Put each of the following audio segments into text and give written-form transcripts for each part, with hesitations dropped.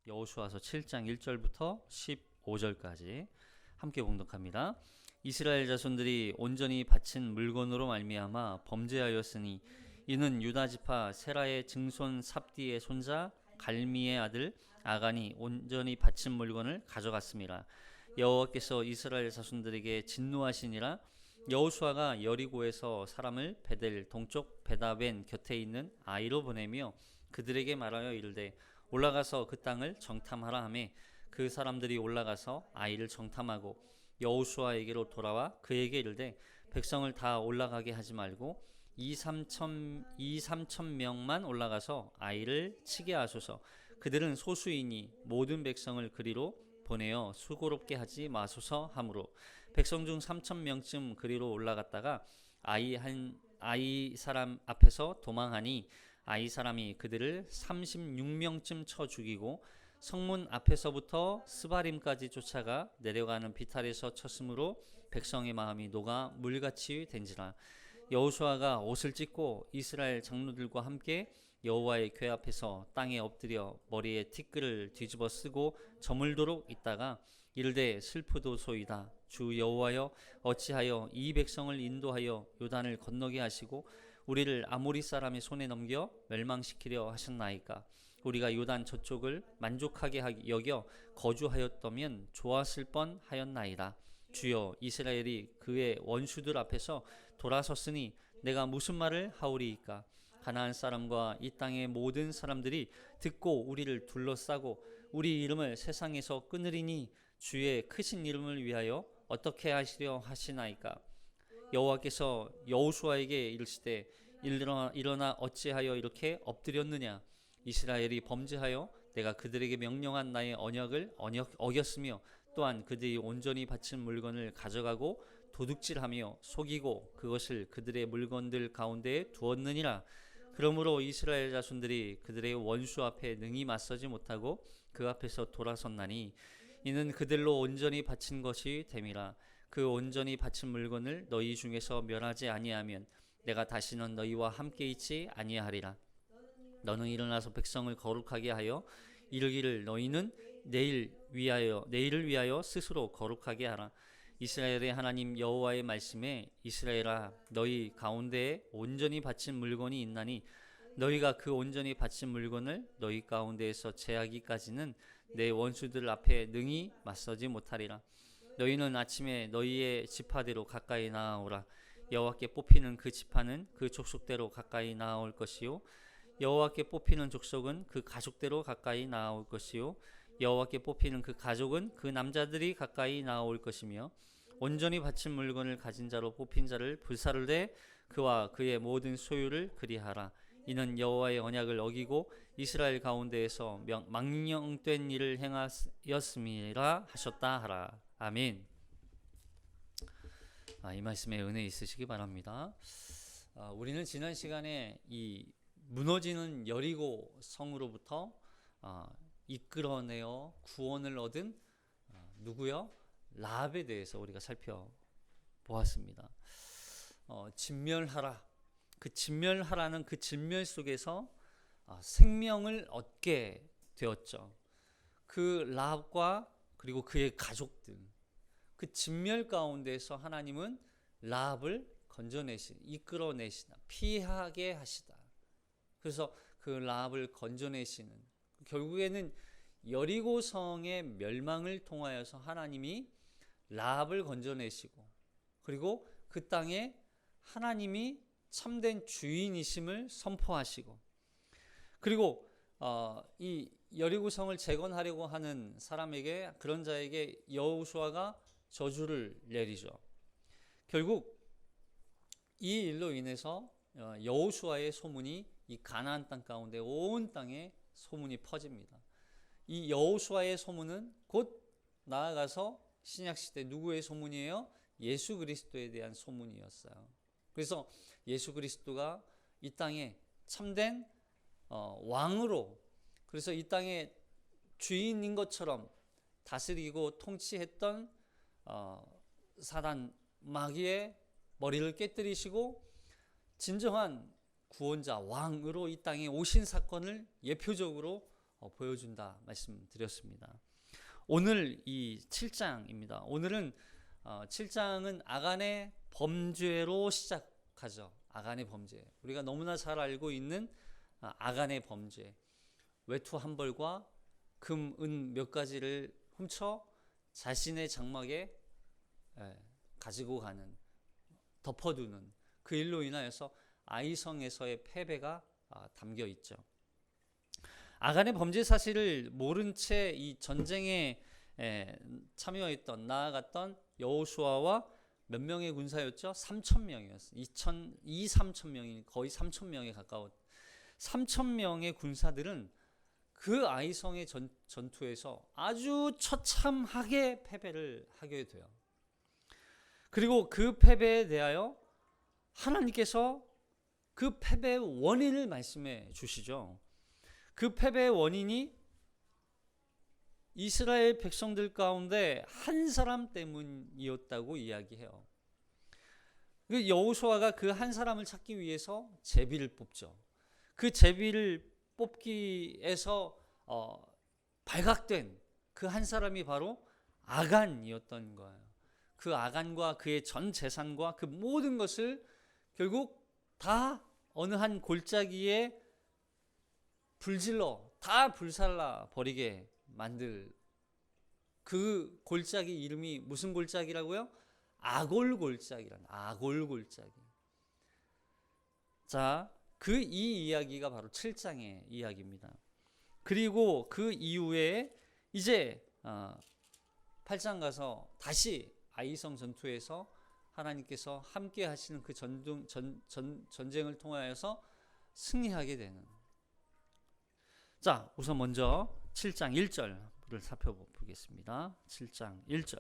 여호수아서 7장 1절부터 15절까지 함께 봉독합니다. 이스라엘 자손들이 온전히 바친 물건으로 말미암아 범죄하였으니 이는 유다 지파 세라의 증손 삽디의 손자 갈미의 아들 아간이 온전히 바친 물건을 가져갔습니다. 여호와께서 이스라엘 자손들에게 진노하시니라. 여호수아가 여리고에서 사람을 베델 동쪽 베다벤 곁에 있는 아이로 보내며 그들에게 말하여 이르되 올라가서 그 땅을 정탐하라 하매 그 사람들이 올라가서 아이를 정탐하고 여호수아에게로 돌아와 그에게 이르되 백성을 다 올라가게 하지 말고 2-3천 명만 올라가서 아이를 치게 하소서. 그들은 소수이니 모든 백성을 그리로 보내어 수고롭게 하지 마소서 하므로 백성 중 3,000명쯤 그리로 올라갔다가 아이 사람 앞에서 도망하니 아이 사람이 그들을 36명쯤 쳐 죽이고 성문 앞에서부터 스바림까지 쫓아가 내려가는 비탈에서 쳤으므로 백성의 마음이 녹아 물같이 된지라. 여호수아가 옷을 찢고 이스라엘 장로들과 함께 여호와의 궤 앞에서 땅에 엎드려 머리에 티끌을 뒤집어 쓰고 저물도록 있다가 이르되 슬프도소이다. 주 여호와여 어찌하여 이 백성을 인도하여 요단을 건너게 하시고 우리를 아모리 사람의 손에 넘겨 멸망시키려 하셨나이까. 우리가 요단 저쪽을 만족하게 여겨 거주하였다면 좋았을 뻔하였나이다. 주여 이스라엘이 그의 원수들 앞에서 돌아섰으니 내가 무슨 말을 하오리이까. 가나안 사람과 이 땅의 모든 사람들이 듣고 우리를 둘러싸고 우리 이름을 세상에서 끊으리니 주의 크신 이름을 위하여 어떻게 하시려 하시나이까. 여호와께서 여호수아에게 이르시되 일어나 어찌하여 이렇게 엎드렸느냐. 이스라엘이 범죄하여 내가 그들에게 명령한 나의 언약을 어겼으며 또한 그들이 온전히 바친 물건을 가져가고 도둑질하며 속이고 그것을 그들의 물건들 가운데에 두었느니라. 그러므로 이스라엘 자손들이 그들의 원수 앞에 능히 맞서지 못하고 그 앞에서 돌아섰나니 이는 그들로 온전히 바친 것이 됨이라. 그 온전히 바친 물건을 너희 중에서 멸하지 아니하면 내가 다시는 너희와 함께 있지 아니하리라. 너는 일어나서 백성을 거룩하게 하여 이르기를 너희는 내일을 위하여 스스로 거룩하게 하라. 이스라엘의 하나님 여호와의 말씀에 이스라엘아 너희 가운데에 온전히 바친 물건이 있나니 너희가 그 온전히 바친 물건을 너희 가운데에서 제하기까지는 내 원수들 앞에 능히 맞서지 못하리라. 너희는 아침에 너희의 지파대로 가까이 나아오라. 여호와께 뽑히는 그 지파는 그 족속대로 가까이 나아올 것이요 여호와께 뽑히는 족속은 그 가족대로 가까이 나아올 것이요 여호와께 뽑히는 그 가족은 그 남자들이 가까이 나아올 것이며 온전히 바친 물건을 가진 자로 뽑힌 자를 불사르되 그와 그의 모든 소유를 그리하라. 이는 여호와의 언약을 어기고 이스라엘 가운데에서 망령된 일을 행하였음이라 하셨다 하라. 아멘. 이 말씀에 은혜 있으시기 바랍니다. 우리는 지난 시간에 이 무너지는 여리고 성으로부터 이끌어내어 구원을 얻은 누구요? 라합에 대해서 우리가 살펴보았습니다. 진멸하라. 그 진멸하라는 그 진멸 속에서 생명을 얻게 되었죠. 그 라합과 그리고 그의 가족들, 그 진멸 가운데서 하나님은 라합을 이끌어내시다, 피하게 하시다. 그래서 그 라합을 건져내시는, 결국에는 여리고성의 멸망을 통하여서 하나님이 라합을 건져내시고 그리고 그 땅에 하나님이 참된 주인이심을 선포하시고 그리고 이 여리고성을 재건하려고 하는 사람에게, 그런 자에게 여호수아가 저주를 내리죠. 결국 이 일로 인해서 여호수아의 소문이 이 가나안 땅 가운데 온 땅에 소문이 퍼집니다. 이 여호수아의 소문은 곧 나아가서 신약시대 누구의 소문이에요? 예수 그리스도에 대한 소문이었어요. 그래서 예수 그리스도가 이 땅에 참된 왕으로, 그래서 이 땅의 주인인 것처럼 다스리고 통치했던 사단 마귀의 머리를 깨뜨리시고 진정한 구원자 왕으로 이 땅에 오신 사건을 예표적으로 보여준다 말씀드렸습니다. 오늘 이 7장입니다. 오늘은 7장은 아간의 범죄로 시작하죠. 아간의 범죄. 우리가 너무나 잘 알고 있는 아간의 범죄. 외투 한 벌과 금, 은 몇 가지를 훔쳐 자신의 장막에 가지고 가는, 덮어두는 그 일로 인하여서 아이성에서의 패배가 담겨 있죠. 아간의 범죄 사실을 모른 채 이 전쟁에 참여했던, 나아갔던 여호수아와 몇 명의 군사였죠? 3,000명이었어요. 3,000명이 거의 3,000명에 가까운 3,000명의 군사들은 그 아이성의 전투에서 아주 처참하게 패배를 하게 돼요. 그리고 그 패배에 대하여 하나님께서 그 패배의 원인을 말씀해 주시죠. 그 패배의 원인이 이스라엘 백성들 가운데 한 사람 때문이었다고 이야기해요. 여호수아가 그 한 사람을 찾기 위해서 제비를 뽑죠. 그 제비를 뽑기에서 발각된 그 한 사람이 바로 아간이었던 거예요. 그 아간과 그의 전 재산과 그 모든 것을 결국 다 어느 한 골짜기에 불질러 다 불살라 버리게 만들, 그 골짜기 이름이 무슨 골짜기라고요? 아골 골짜기라는, 아골 골짜기. 자, 그 이 이야기가 바로 7장의 이야기입니다. 그리고 그 이후에 이제 8장 가서 다시 아이성 전투에서 하나님께서 함께 하시는 그 전쟁을 통하여서 승리하게 되는. 자, 우선 먼저 7장 1절을 살펴보겠습니다. 7장 1절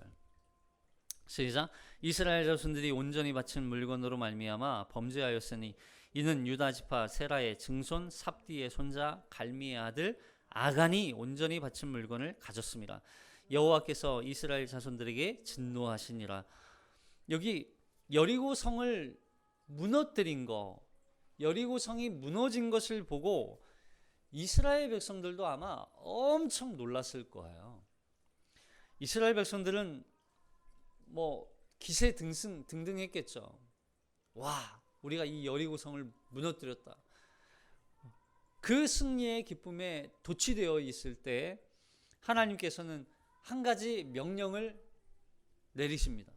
시작. 이스라엘 자손들이 온전히 바친 물건으로 말미암아 범죄하였으니 이는 유다 지파 세라의 증손 삽디의 손자 갈미의 아들 아간이 온전히 바친 물건을 가졌습니다. 여호와께서 이스라엘 자손들에게 진노하시니라. 여기 여리고 성을 무너뜨린 거, 여리고 성이 무너진 것을 보고 이스라엘 백성들도 아마 엄청 놀랐을 거예요. 이스라엘 백성들은 뭐 기세 등등했겠죠. 와, 우리가 이 여리고 성을 무너뜨렸다. 그 승리의 기쁨에 도취되어 있을 때 하나님께서는 한 가지 명령을 내리십니다.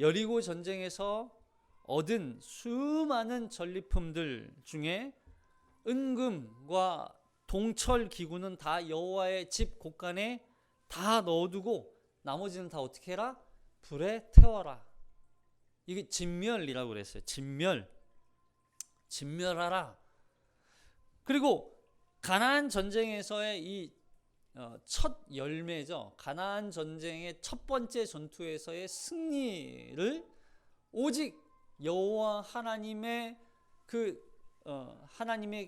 여리고 전쟁에서 얻은 수많은 전리품들 중에 은금과 동철 기구는 다 여호와의 집 곳간에 다 넣어두고 나머지는 다 어떻게 해라? 불에 태워라. 이게 진멸이라고 그랬어요. 진멸하라. 그리고 가나안 전쟁에서의 이 첫 열매죠. 가나안 전쟁의 첫 번째 전투에서의 승리를 오직 여호와 하나님의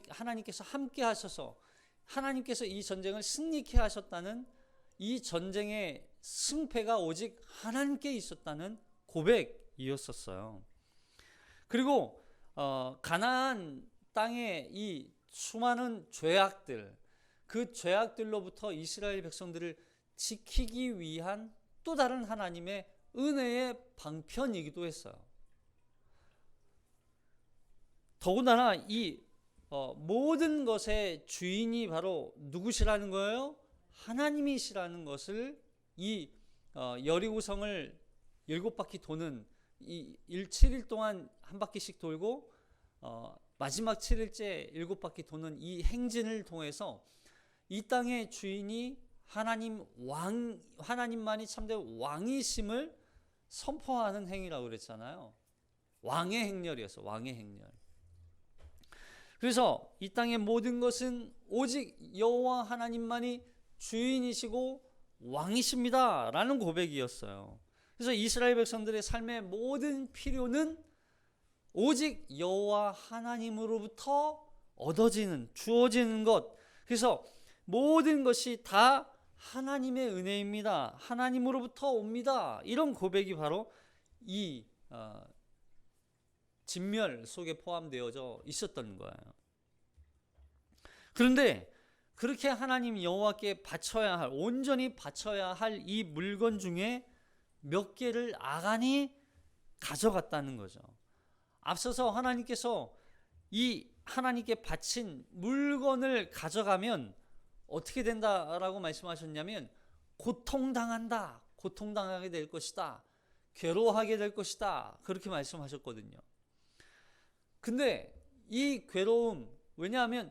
하나님께서 함께 하셔서 하나님께서 이 전쟁을 승리케 하셨다는, 이 전쟁의 승패가 오직 하나님께 있었다는 고백이었었어요. 그리고 가나안 땅의 이 수많은 죄악들, 그 죄악들로부터 이스라엘 백성들을 지키기 위한 또 다른 하나님의 은혜의 방편이기도 했어요. 더군다나 이 모든 것의 주인이 바로 누구시라는 거예요? 하나님이시라는 것을 이 여리고성을 7바퀴 도는 이 7일 동안 한 바퀴씩 돌고 마지막 7일째 7바퀴 도는 이 행진을 통해서 이 땅의 주인이 하나님만이 참된 왕이심을 선포하는 행위라고 그랬잖아요. 왕의 행렬이었어. 왕의 행렬. 그래서 이 땅의 모든 것은 오직 여호와 하나님만이 주인이시고 왕이십니다 라는 고백이었어요. 그래서 이스라엘 백성들의 삶의 모든 필요는 오직 여호와 하나님으로부터 주어지는 것. 그래서 모든 것이 다 하나님의 은혜입니다. 하나님으로부터 옵니다. 이런 고백이 바로 이 진멸 속에 포함되어져 있었던 거예요. 그런데 그렇게 하나님 여호와께 바쳐야 할, 온전히 바쳐야 할 이 물건 중에 몇 개를 아간이 가져갔다는 거죠. 앞서서 하나님께서 이 하나님께 바친 물건을 가져가면 어떻게 된다라고 말씀하셨냐면 고통당한다, 고통당하게 될 것이다, 괴로워하게 될 것이다, 그렇게 말씀하셨거든요. 근데 이 괴로움, 왜냐하면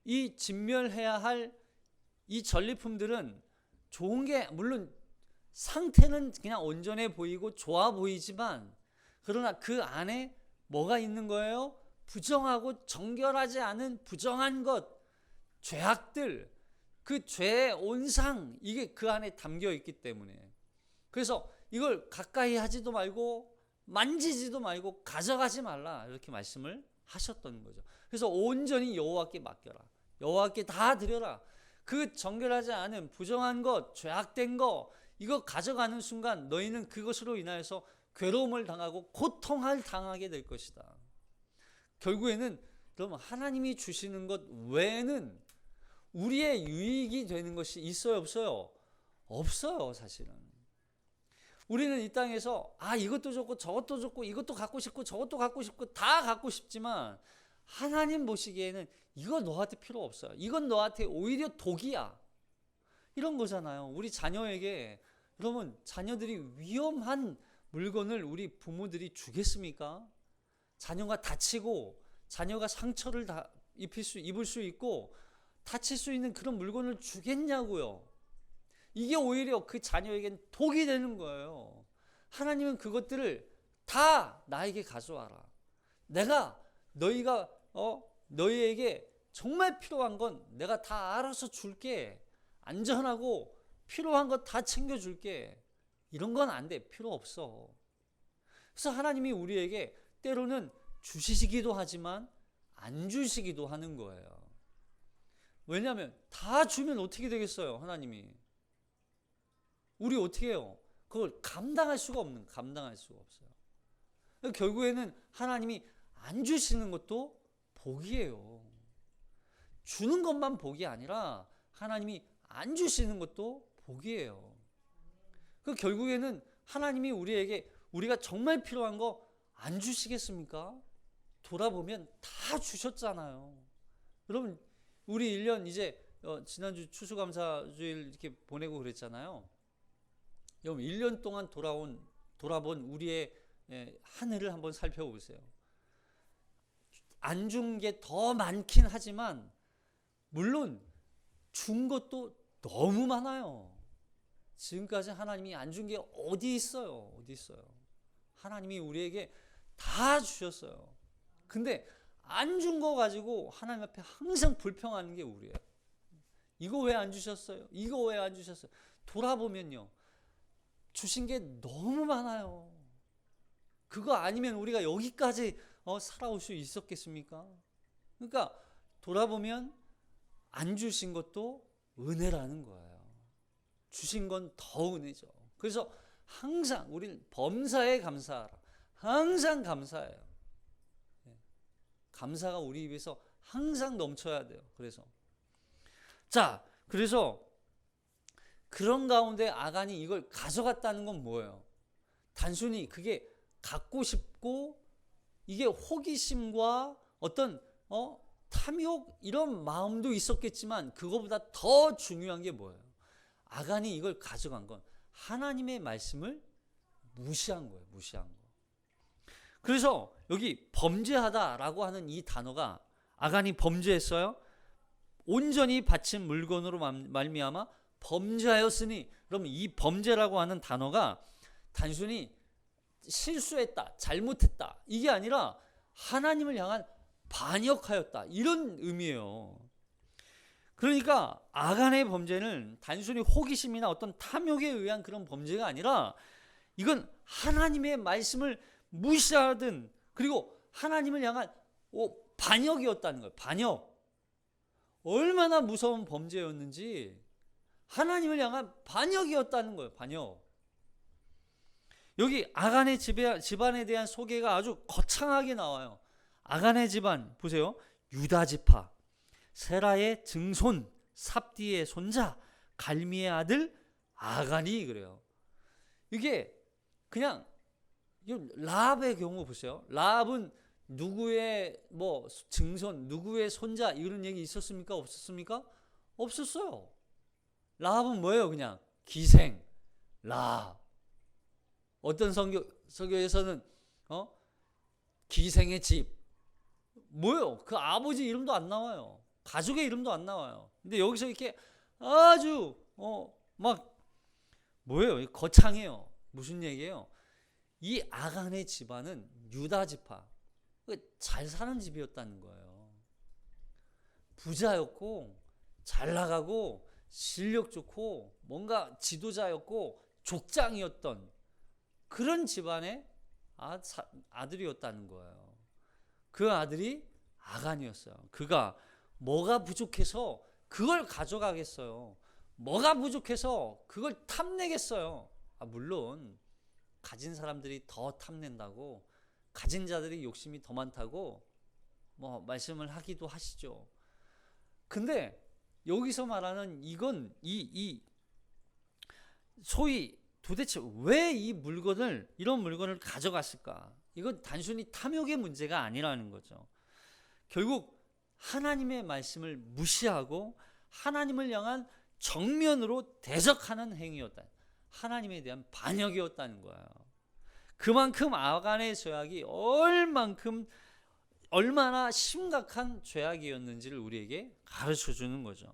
이 진멸해야 할 이 전리품들은 좋은 게, 물론 상태는 그냥 온전해 보이고 좋아 보이지만, 그러나 그 안에 뭐가 있는 거예요? 부정하고 정결하지 않은 부정한 것, 죄악들, 그 죄의 온상, 이게 그 안에 담겨 있기 때문에, 그래서 이걸 가까이 하지도 말고 만지지도 말고 가져가지 말라, 이렇게 말씀을 하셨던 거죠. 그래서 온전히 여호와께 맡겨라, 여호와께 다 드려라. 그 정결하지 않은 부정한 것, 죄악된 것, 이거 가져가는 순간 너희는 그것으로 인하여서 괴로움을 당하고 고통을 당하게 될 것이다. 결국에는 그럼 하나님이 주시는 것 외에는 우리의 유익이 되는 것이 있어요, 없어요? 없어요, 사실은. 우리는 이 땅에서 이것도 좋고 저것도 좋고 이것도 갖고 싶고 저것도 갖고 싶고 다 갖고 싶지만, 하나님 보시기에는 이거 너한테 필요 없어요. 이건 너한테 오히려 독이야, 이런 거잖아요. 우리 자녀에게, 여러분, 자녀들이 위험한 물건을 우리 부모들이 주겠습니까? 자녀가 다치고 자녀가 상처를 입을 수 있고 다칠 수 있는 그런 물건을 주겠냐고요. 이게 오히려 그 자녀에겐 독이 되는 거예요. 하나님은 그것들을 다 나에게 가져와라. 내가 너희에게 정말 필요한 건 내가 다 알아서 줄게. 안전하고 필요한 것 다 챙겨줄게. 이런 건 안 돼. 필요 없어. 그래서 하나님이 우리에게 때로는 주시기도 하지만 안 주시기도 하는 거예요. 왜냐하면 다 주면 어떻게 되겠어요, 하나님이? 우리 어떻게 해요? 그걸 감당할 수가 없어요. 결국에는 하나님이 안 주시는 것도 복이에요. 주는 것만 복이 아니라 하나님이 안 주시는 것도 복이에요. 결국에는 하나님이 우리가 정말 필요한 거 안 주시겠습니까? 돌아보면 다 주셨잖아요. 여러분, 우리 1년 이제 지난주 추수감사주일 이렇게 보내고 그랬잖아요. 여러분, 1년 동안 돌아본 우리의 한 해를 한번 살펴보세요. 안 준 게 더 많긴 하지만 물론 준 것도 너무 많아요. 지금까지 하나님이 안 준 게 어디 있어요? 하나님이 우리에게 다 주셨어요. 근데 안 준 거 가지고 하나님 앞에 항상 불평하는 게 우리예요. 이거 왜 안 주셨어요? 이거 왜 안 주셨어요? 돌아보면요, 주신 게 너무 많아요. 그거 아니면 우리가 여기까지 살아올 수 있었겠습니까? 그러니까 돌아보면 안 주신 것도 은혜라는 거예요. 주신 건 더 은혜죠. 그래서 항상 우리는 범사에 감사하라. 항상 감사해요. 감사가 우리 입에서 항상 넘쳐야 돼요. 그래서 그런 가운데 아간이 이걸 가져갔다는 건 뭐예요? 단순히 그게 갖고 싶고 이게 호기심과 어떤 탐욕, 이런 마음도 있었겠지만 그거보다 더 중요한 게 뭐예요? 아간이 이걸 가져간 건 하나님의 말씀을 무시한 거예요. 그래서 여기 범죄하다라고 하는 이 단어가, 아간이 범죄했어요? 온전히 바친 물건으로 말미암아 범죄하였으니, 그럼 이 범죄라고 하는 단어가 단순히 실수했다, 잘못했다, 이게 아니라 하나님을 향한 반역하였다, 이런 의미예요. 그러니까 아간의 범죄는 단순히 호기심이나 어떤 탐욕에 의한 그런 범죄가 아니라 이건 하나님의 말씀을 무시하든, 그리고 하나님을 향한 반역이었다는 거예요. 반역. 얼마나 무서운 범죄였는지, 하나님을 향한 반역이었다는 거예요. 반역. 여기 아간의 집안에 대한 소개가 아주 거창하게 나와요. 아간의 집안 보세요. 유다 지파, 세라의 증손 삽디의 손자 갈미의 아들 아간이 그래요. 이게 그냥 라합의 경우 보세요. 라합은 누구의 뭐 증손, 누구의 손자 이런 얘기 있었습니까? 없었습니까? 없었어요. 라합은 뭐예요? 그냥 기생 라합. 어떤 성경에서는 기생의 집 뭐예요? 그 아버지 이름도 안 나와요. 가족의 이름도 안 나와요. 근데 여기서 이렇게 아주 막 뭐예요? 거창해요. 무슨 얘기예요? 이 아간의 집안은 유다 지파 잘 사는 집이었다는 거예요. 부자였고 잘 나가고 실력 좋고 뭔가 지도자였고 족장이었던 그런 집안의 아들이었다는 거예요. 그 아들이 아간이었어요. 그가 뭐가 부족해서 그걸 가져가겠어요? 뭐가 부족해서 그걸 탐내겠어요? 물론 가진 사람들이 더 탐낸다고, 가진 자들이 욕심이 더 많다고 뭐 말씀을 하기도 하시죠. 근데 여기서 말하는 이건 이 소위 도대체 왜 이런 물건을 가져갔을까? 이건 단순히 탐욕의 문제가 아니라는 거죠. 결국 하나님의 말씀을 무시하고 하나님을 향한 정면으로 대적하는 행위였다. 하나님에 대한 반역이었다는 거예요. 그만큼 아간의 죄악이 얼마나 심각한 죄악이었는지를 우리에게 가르쳐 주는 거죠.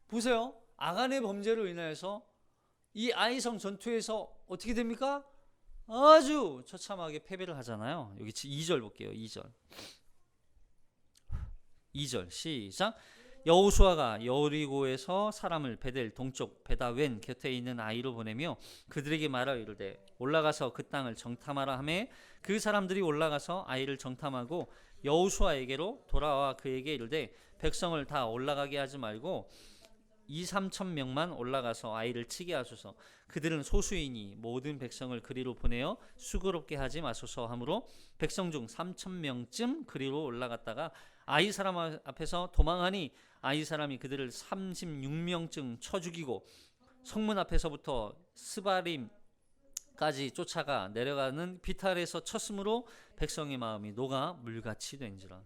보세요. 아간의 범죄로 인해서 이 아이성 전투에서 어떻게 됩니까? 아주 처참하게 패배를 하잖아요. 여기 2절 볼게요. 2절 시작. 여호수아가 여리고에서 사람을 베델 동쪽 베다웬 곁에 있는 아이로 보내며 그들에게 말하여 이르되 올라가서 그 땅을 정탐하라 하매 그 사람들이 올라가서 아이를 정탐하고 여호수아에게로 돌아와 그에게 이르되 백성을 다 올라가게 하지 말고 2-3천 명만 올라가서 아이를 치게 하소서. 그들은 소수이니 모든 백성을 그리로 보내어 수고롭게 하지 마소서 하므로 백성 중 3천 명쯤 그리로 올라갔다가 아이 사람 앞에서 도망하니 아이 사람이 그들을 36명쯤 쳐 죽이고 성문 앞에서부터 스바림까지 쫓아가 내려가는 비탈에서 쳤으므로 백성의 마음이 녹아 물같이 된지라.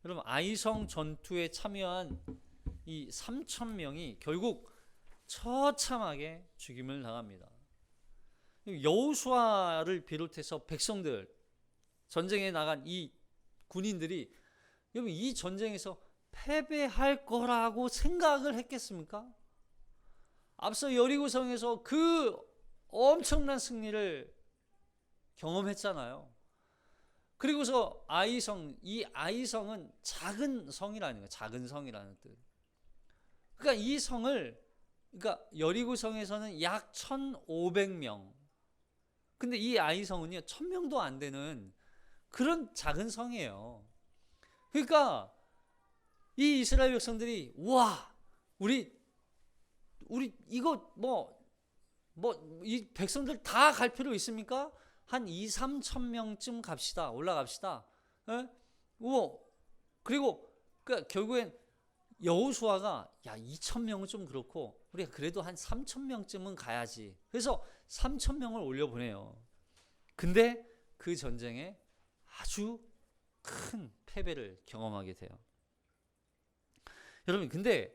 여러분, 아이성 전투에 참여한 이 3천 명이 결국 처참하게 죽임을 당합니다. 여호수아를 비롯해서 백성들, 전쟁에 나간 이 군인들이 여러분 이 전쟁에서 패배할 거라고 생각을 했겠습니까? 앞서 여리고성에서 그 엄청난 승리를 경험했잖아요. 그리고서 이 아이성은 작은 성이라는 거예요. 작은 성이라는 뜻. 그러니까 이 성을, 그러니까 여리고성에서는 약 1,500명. 근데 이 아이성은요 1,000명도 안 되는 그런 작은 성이에요. 그러니까 이 이스라엘 백성들이 우리 이거 이 백성들 다 갈 필요 있습니까? 한 2-3천 명쯤 갑시다. 올라갑시다. 에? 그리고 결국엔 여호수아가 2,000명은 좀 그렇고 우리가 그래도 한 3,000명쯤은 가야지. 그래서 3,000명을 올려보내요. 근데 그 전쟁에 아주 큰 패배를 경험하게 돼요. 여러분, 근데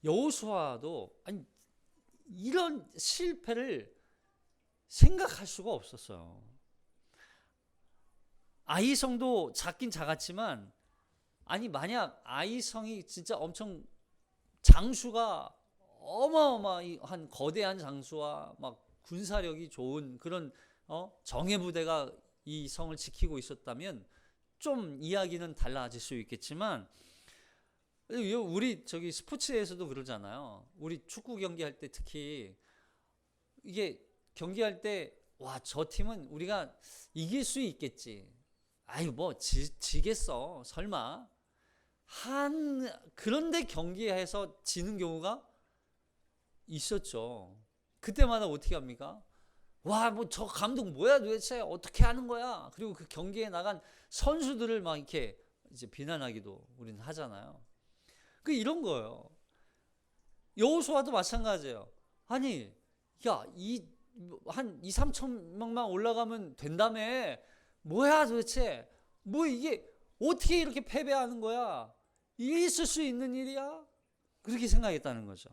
여호수아도 이런 실패를 생각할 수가 없었어요. 아이성도 작긴 작았지만 만약 아이성이 진짜 엄청 장수가 어마어마한 거대한 장수와 막 군사력이 좋은 그런 정예부대가 이 성을 지키고 있었다면 좀 이야기는 달라질 수 있겠지만 우리 스포츠에서도 그러잖아요. 우리 축구 경기할 때 특히 이게 경기할 때 저 팀은 우리가 이길 수 있겠지. 지겠어. 설마. 그런데 경기에서 지는 경우가 있었죠. 그때마다 어떻게 합니까? 저 감독 뭐야 도대체 어떻게 하는 거야? 그리고 그 경기에 나간 선수들을 막 이렇게 이제 비난하기도 우리는 하잖아요. 이런 거예요. 여호수아도 마찬가지예요. 아니, 야, 한 2, 3천 명만 올라가면 된다며. 뭐야 도대체? 뭐 이게 어떻게 이렇게 패배하는 거야? 이게 있을 수 있는 일이야? 그렇게 생각했다는 거죠.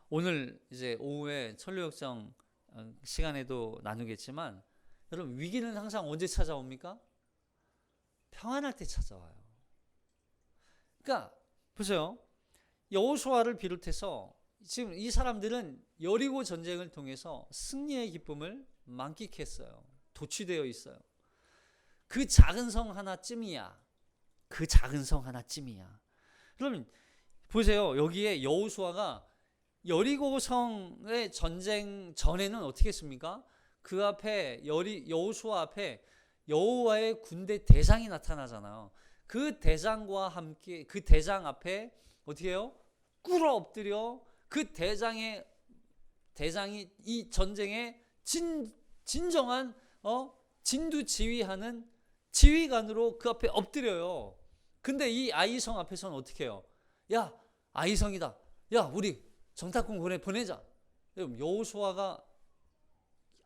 오늘 이제 오후에 천류역정 시간에도 나누겠지만, 여러분, 위기는 항상 언제 찾아옵니까? 평안할 때 찾아와요. 그러니까 보세요. 여호수아를 비롯해서 지금 이 사람들은 여리고 전쟁을 통해서 승리의 기쁨을 만끽했어요. 도취되어 있어요. 그 작은 성 하나쯤이야. 그 작은 성 하나쯤이야. 그러면 보세요. 여기에 여호수아가 여리고 성의 전쟁 전에는 어떻게 했습니까? 그 앞에 여호수아 앞에 여호와의 군대 대장이 나타나잖아요. 그 대장과 함께 그 대장 앞에 어떻게 해요? 꿇어 엎드려 그 대장이 이 전쟁의 진정한 진두지휘하는 지휘관으로 그 앞에 엎드려요. 근데 이 아이성 앞에서는 어떻게 해요? 야, 아이성이다. 야, 우리 정탐꾼 보내자. 여호수아가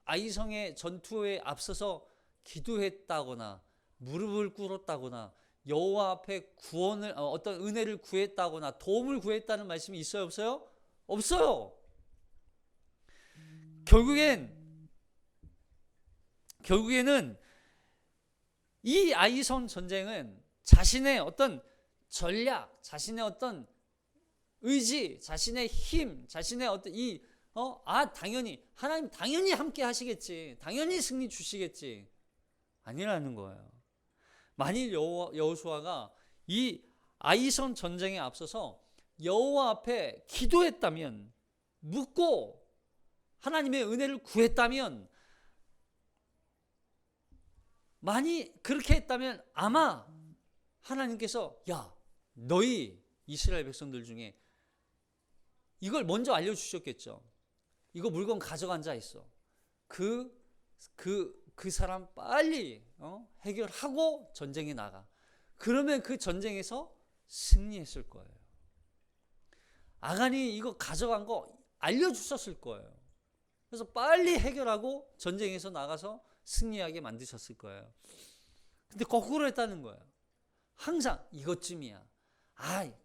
아이성의 전투에 앞서서 기도했다거나 무릎을 꿇었다거나 여호와 앞에 구원을 어떤 은혜를 구했다거나 도움을 구했다는 말씀이 있어요, 없어요? 없어요. 결국에는 이 아이성 전쟁은 자신의 어떤 전략, 자신의 어떤 의지, 자신의 힘, 자신의 어떤 당연히 하나님 당연히 함께 하시겠지, 당연히 승리 주시겠지, 아니라는 거예요. 만일 여호수아가 이 아이성 전쟁에 앞서서 여호와 앞에 기도했다면, 묻고 하나님의 은혜를 구했다면, 많이 그렇게 했다면 아마 하나님께서 야, 너희 이스라엘 백성들 중에 이걸 먼저 알려주셨겠죠. 이거 물건 가져간 자 있어. 그 사람 빨리 해결하고 전쟁에 나가. 그러면 그 전쟁에서 승리했을 거예요. 아간이 이거 가져간 거 알려주셨을 거예요. 그래서 빨리 해결하고 전쟁에서 나가서 승리하게 만드셨을 거예요. 근데 거꾸로 했다는 거예요. 항상 이것쯤이야.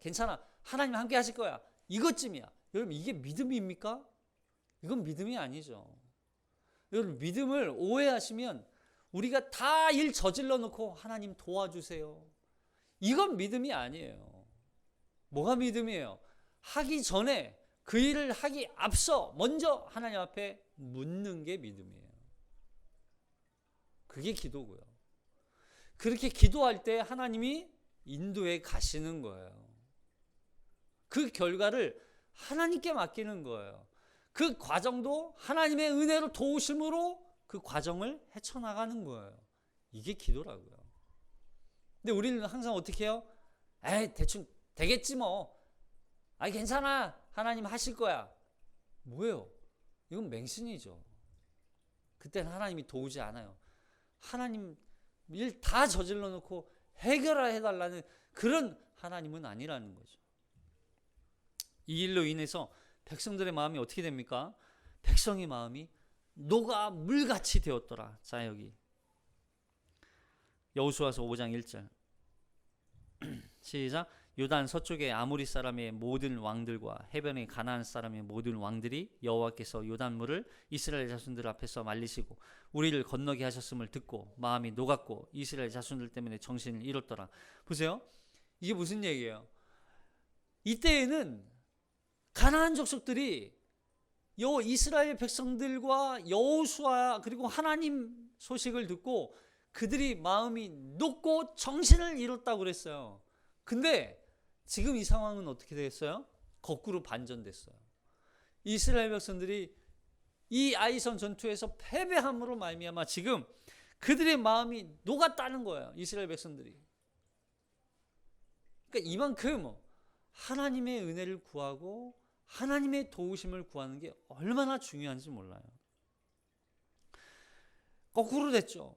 괜찮아. 하나님 함께 하실 거야. 이것쯤이야. 여러분, 이게 믿음입니까? 이건 믿음이 아니죠. 여러분, 믿음을 오해하시면 우리가 다 일 저질러 놓고 하나님 도와주세요. 이건 믿음이 아니에요. 뭐가 믿음이에요? 하기 전에, 그 일을 하기 앞서 먼저 하나님 앞에 묻는 게 믿음이에요. 그게 기도고요. 그렇게 기도할 때 하나님이 인도해 가시는 거예요. 그 결과를 하나님께 맡기는 거예요. 그 과정도 하나님의 은혜로 도우심으로 그 과정을 헤쳐나가는 거예요. 이게 기도라고요. 근데 우리는 항상 어떻게 해요? 대충 되겠지 뭐. 괜찮아. 하나님 하실 거야. 뭐예요? 이건 맹신이죠. 그때는 하나님이 도우지 않아요. 하나님 일 다 저질러 놓고 해결해달라는 그런 하나님은 아니라는 거죠. 이 일로 인해서 백성들의 마음이 어떻게 됩니까? 백성의 마음이 녹아 물같이 되었더라. 자, 여기 여호수아서 5장 1절 시작. 요단 서쪽의 아모리 사람의 모든 왕들과 해변의 가나안 사람의 모든 왕들이 여호와께서 요단물을 이스라엘 자손들 앞에서 말리시고 우리를 건너게 하셨음을 듣고 마음이 녹았고 이스라엘 자손들 때문에 정신을 잃었더라. 보세요. 이게 무슨 얘기예요? 이때에는 가나안 족속들이 이스라엘 백성들과 여호수아 그리고 하나님 소식을 듣고 그들이 마음이 녹고 정신을 잃었다고 그랬어요. 근데 지금 이 상황은 어떻게 됐어요? 거꾸로 반전됐어요. 이스라엘 백성들이 이 아이성 전투에서 패배함으로 말미암아 지금 그들의 마음이 녹았다는 거예요. 이스라엘 백성들이. 그러니까 이만큼 하나님의 은혜를 구하고 하나님의 도우심을 구하는 게 얼마나 중요한지 몰라요. 거꾸로 됐죠.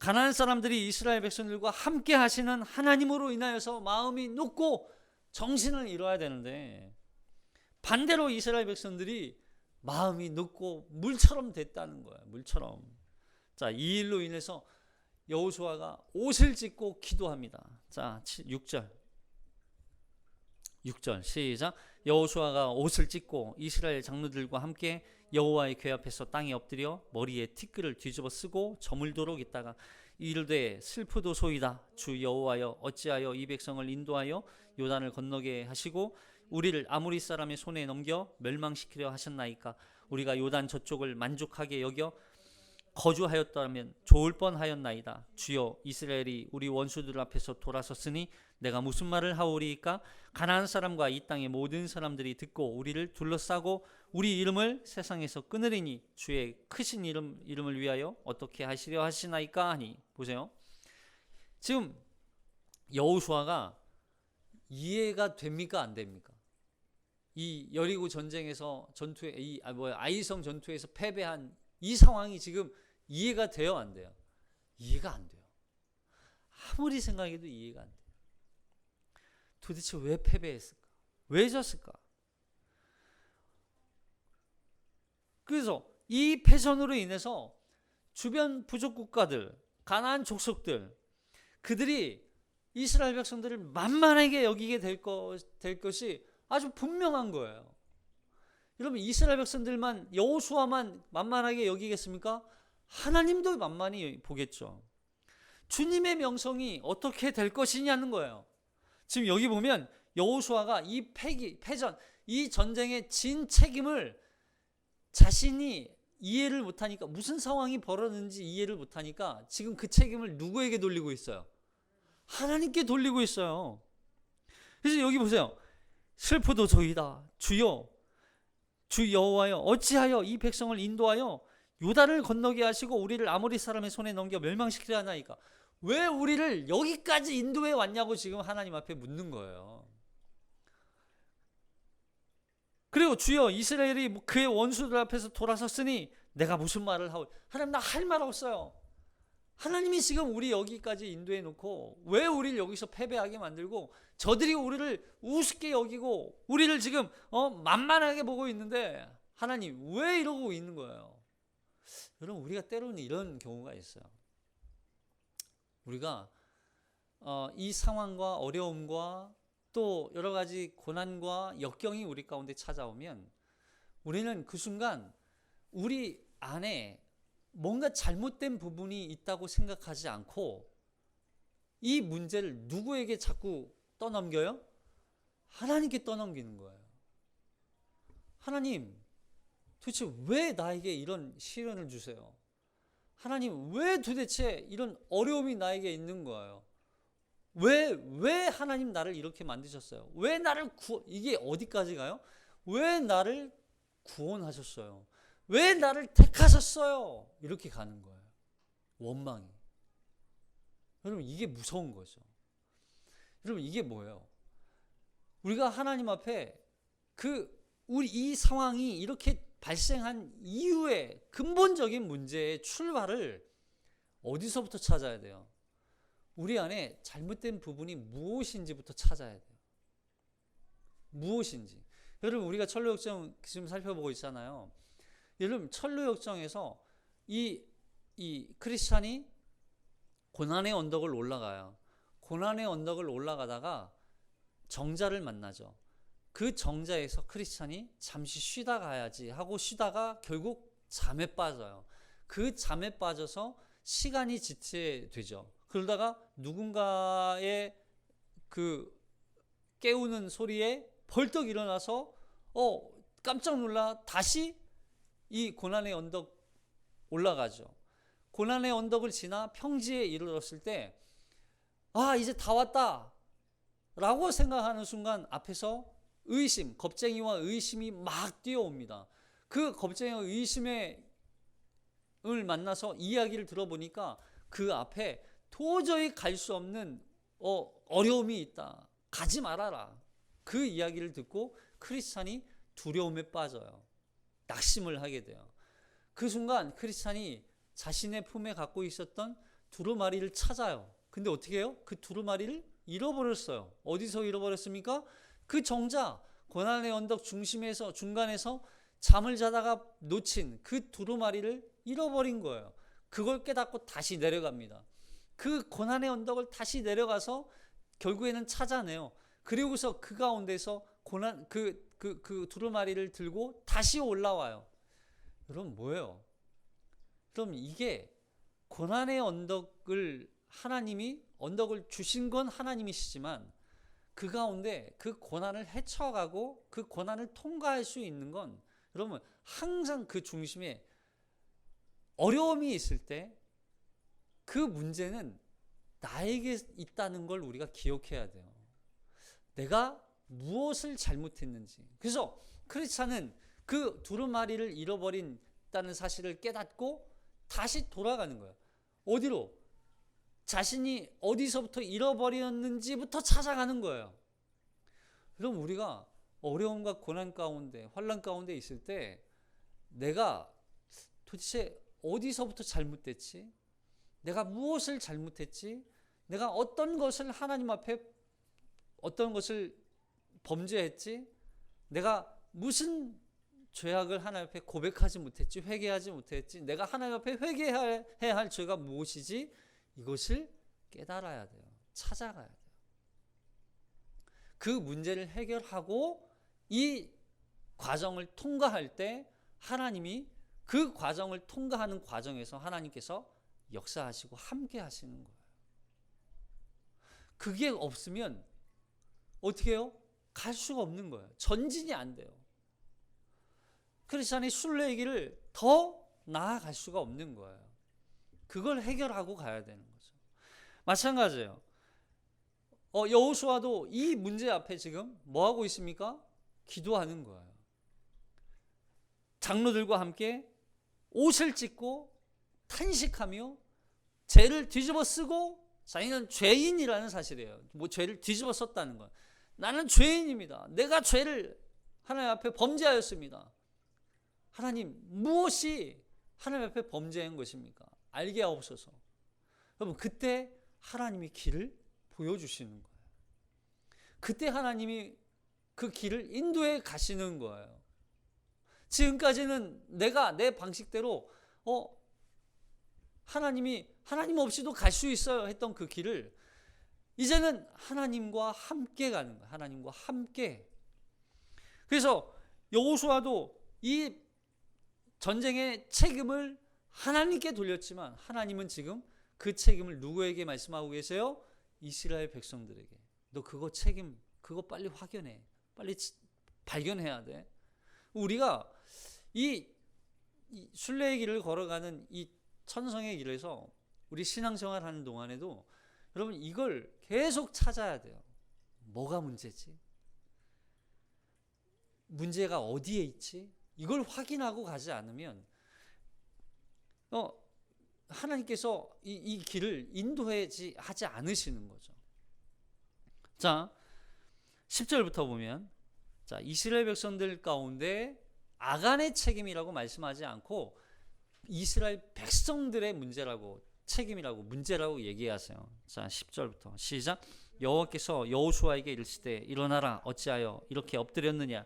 가나안 사람들이 이스라엘 백성들과 함께 하시는 하나님으로 인하여서 마음이 높고 정신을 이뤄야 되는데, 반대로 이스라엘 백성들이 마음이 높고 물처럼 됐다는 거예요. 물처럼. 자, 이 일로 인해서 여호수아가 옷을 찢고 기도합니다. 자, 6절 시작. 여호수아가 옷을 찢고 이스라엘 장로들과 함께 여호와의 궤 앞에서 땅에 엎드려 머리에 티끌을 뒤집어 쓰고 저물도록 있다가 이르되 슬프도소이다. 주 여호와여, 어찌하여 이 백성을 인도하여 요단을 건너게 하시고 우리를 아모리 사람의 손에 넘겨 멸망시키려 하셨나이까. 우리가 요단 저쪽을 만족하게 여겨 거주하였다면 좋을 뻔하였나이다. 주여, 이스라엘이 우리 원수들 앞에서 돌아섰으니 내가 무슨 말을 하오리이까. 가나안 사람과 이 땅의 모든 사람들이 듣고 우리를 둘러싸고 우리 이름을 세상에서 끊으리니 주의 크신 이름을 위하여 어떻게 하시려 하시나이까 하니. 보세요. 지금 여호수아가 이해가 됩니까, 안 됩니까? 이 여리고 전쟁에서 전투에 아이성 전투에서 패배한 이 상황이 지금 이해가 돼요, 안 돼요? 이해가 안 돼요. 아무리 생각해도 이해가 안 돼요. 도대체 왜 패배했을까? 왜 졌을까? 그래서 이 패전으로 인해서 주변 부족 국가들, 가나안 족속들, 그들이 이스라엘 백성들을 만만하게 여기게 될 것이 아주 분명한 거예요. 여러분, 이스라엘 백성들만, 여호수아만 만만하게 여기겠습니까? 하나님도 만만히 보겠죠. 주님의 명성이 어떻게 될 것이냐는 거예요. 지금 여기 보면 여호수아가 이 패전, 이 전쟁의 진 책임을 자신이 이해를 못하니까, 무슨 상황이 벌어졌는지 이해를 못하니까 지금 그 책임을 누구에게 돌리고 있어요? 하나님께 돌리고 있어요. 그래서 여기 보세요. 슬프도소이다. 주여, 주 여호와여, 어찌하여 이 백성을 인도하여 요단을 건너게 하시고 우리를 아모리 사람의 손에 넘겨 멸망시키려 하나이까. 왜 우리를 여기까지 인도해 왔냐고 지금 하나님 앞에 묻는 거예요. 그리고 주여, 이스라엘이 그의 원수들 앞에서 돌아섰으니 내가 무슨 말을 하오. 하나님, 나 할 말 없어요. 하나님이 지금 우리 여기까지 인도해 놓고 왜 우리를 여기서 패배하게 만들고 저들이 우리를 우습게 여기고 우리를 지금 만만하게 보고 있는데 하나님 왜 이러고 있는 거예요? 여러분, 우리가 때로는 이런 경우가 있어요. 우리가 이 상황과 어려움과 또 여러 가지 고난과 역경이 우리 가운데 찾아오면 우리는 그 순간 우리 안에 뭔가 잘못된 부분이 있다고 생각하지 않고 이 문제를 누구에게 자꾸 떠넘겨요? 하나님께 떠넘기는 거예요. 하나님, 도대체 왜 나에게 이런 시련을 주세요? 하나님, 왜 도대체 이런 어려움이 나에게 있는 거예요? 왜 하나님 나를 이렇게 만드셨어요? 왜 나를 이게 어디까지 가요? 왜 나를 구원하셨어요? 왜 나를 택하셨어요? 이렇게 가는 거예요. 원망이. 여러분, 이게 무서운 거죠. 여러분, 이게 뭐예요? 우리가 하나님 앞에 우리 이 상황이 이렇게 발생한 이유의 근본적인 문제의 출발을 어디서부터 찾아야 돼요? 우리 안에 잘못된 부분이 무엇인지부터 찾아야 돼요. 무엇인지. 여러분, 우리가 철로역정 지금 살펴보고 있잖아요. 여러분, 철로역정에서 이 크리스찬이 고난의 언덕을 올라가요. 고난의 언덕을 올라가다가 정자를 만나죠. 그 정자에서 크리스찬이 잠시 쉬다 가야지 하고 쉬다가 결국 잠에 빠져요. 그 잠에 빠져서 시간이 지체되죠. 그러다가 누군가의 그 깨우는 소리에 벌떡 일어나서 깜짝 놀라 다시 이 고난의 언덕 올라가죠. 고난의 언덕을 지나 평지에 이르렀을 때 이제 다 왔다 라고 생각하는 순간 앞에서 겁쟁이와 의심이 막 뛰어옵니다. 그 겁쟁이와 의심을 만나서 이야기를 들어보니까 그 앞에 도저히 갈 수 없는 어려움이 있다. 가지 말아라. 그 이야기를 듣고 크리스찬이 두려움에 빠져요. 낙심을 하게 돼요. 그 순간 크리스찬이 자신의 품에 갖고 있었던 두루마리를 찾아요. 근데 어떻게 해요? 그 두루마리를 잃어버렸어요. 어디서 잃어버렸습니까? 그 정자 고난의 언덕 중간에서 잠을 자다가 놓친 그 두루마리를 잃어버린 거예요. 그걸 깨닫고 다시 내려갑니다. 그 고난의 언덕을 다시 내려가서 결국에는 찾아내요. 그리고서 그 가운데서 그 두루마리를 들고 다시 올라와요. 여러분 뭐예요? 그럼 이게 고난의 언덕을 언덕을 주신 건 하나님이시지만 그 가운데 그 고난을 헤쳐가고 그 고난을 통과할 수 있는 건 여러분 항상 그 중심에 어려움이 있을 때 그 문제는 나에게 있다는 걸 우리가 기억해야 돼요. 내가 무엇을 잘못했는지. 그래서 크리스찬은 그 두루마리를 잃어버린다는 사실을 깨닫고 다시 돌아가는 거예요. 어디로? 자신이 어디서부터 잃어버렸는지부터 찾아가는 거예요. 그럼 우리가 어려움과 고난 가운데, 환난 가운데 있을 때 내가 도대체 어디서부터 잘못됐지? 내가 무엇을 잘못했지? 내가 어떤 것을 하나님 앞에 어떤 것을 범죄했지? 내가 무슨 죄악을 하나님 앞에 고백하지 못했지? 회개하지 못했지? 내가 하나님 앞에 회개해야 할 죄가 무엇이지? 이것을 깨달아야 돼요. 찾아가야 돼요. 그 문제를 해결하고 이 과정을 통과할 때 하나님이 그 과정을 통과하는 과정에서 하나님께서 역사하시고 함께 하시는 거예요. 그게 없으면 어떻게 해요? 갈 수가 없는 거예요. 전진이 안 돼요. 크리스찬이 순례의 길을 더 나아갈 수가 없는 거예요. 그걸 해결하고 가야 되는 거죠. 마찬가지예요. 여호수아도 이 문제 앞에 지금 뭐 하고 있습니까? 기도하는 거예요. 장로들과 함께 옷을 찢고 탄식하며 죄를 뒤집어 쓰고 자기는 죄인이라는 사실이에요. 죄를 뒤집어 썼다는 건 나는 죄인입니다. 내가 죄를 하나님 앞에 범죄하였습니다. 하나님 무엇이 하나님 앞에 범죄한 것입니까? 알게 하옵소서. 여러분 그때 하나님이 길을 보여주시는 거예요. 그때 하나님이 그 길을 인도해 가시는 거예요. 지금까지는 내가 내 방식대로 하나님 없이도 갈 수 있어요 했던 그 길을 이제는 하나님과 함께 가는 거예요. 하나님과 함께. 그래서 여호수아도 이 전쟁의 책임을 하나님께 돌렸지만 하나님은 지금 그 책임을 누구에게 말씀하고 계세요? 이스라엘 백성들에게. 너 그거 빨리 확인해. 빨리 발견해야 돼. 우리가 이 순례의 길을 걸어가는 이 천성의 길에서 우리 신앙생활 하는 동안에도 여러분 이걸 계속 찾아야 돼요. 뭐가 문제지? 문제가 어디에 있지? 이걸 확인하고 가지 않으면 하나님께서 이 길을 인도하지 않으시는 거죠. 자, 10절부터 보면 자, 이스라엘 백성들 가운데 아간의 책임이라고 말씀하지 않고 이스라엘 백성들의 문제라고 얘기하세요. 자, 10절부터 시작. 여호와께서 여호수아에게 이르시되 일어나라 어찌하여 이렇게 엎드렸느냐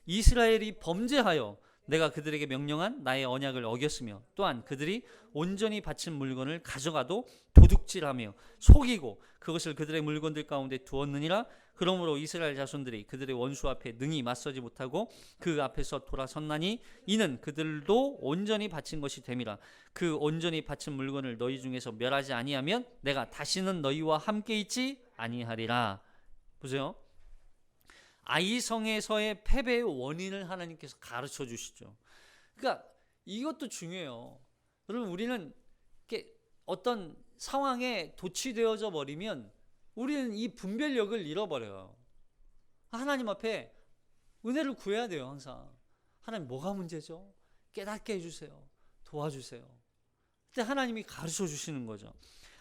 이스라엘이 범죄하여 내가 그들에게 명령한 나의 언약을 어겼으며 또한 그들이 온전히 바친 물건을 가져가도 도둑질하며 속이고 그것을 그들의 물건들 가운데 두었느니라. 그러므로 이스라엘 자손들이 그들의 원수 앞에 능히 맞서지 못하고 그 앞에서 돌아섰나니 이는 그들도 온전히 바친 것이 됨이라. 그 온전히 바친 물건을 너희 중에서 멸하지 아니하면 내가 다시는 너희와 함께 있지 아니하리라. 보세요. 아이성에서의 패배의 원인을 하나님께서 가르쳐 주시죠. 그러니까 이것도 중요해요. 여러분 우리는 이렇게 어떤 상황에 도취되어져 버리면 우리는 이 분별력을 잃어버려요. 하나님 앞에 은혜를 구해야 돼요. 항상 하나님 뭐가 문제죠? 깨닫게 해주세요. 도와주세요. 그때 하나님이 가르쳐 주시는 거죠.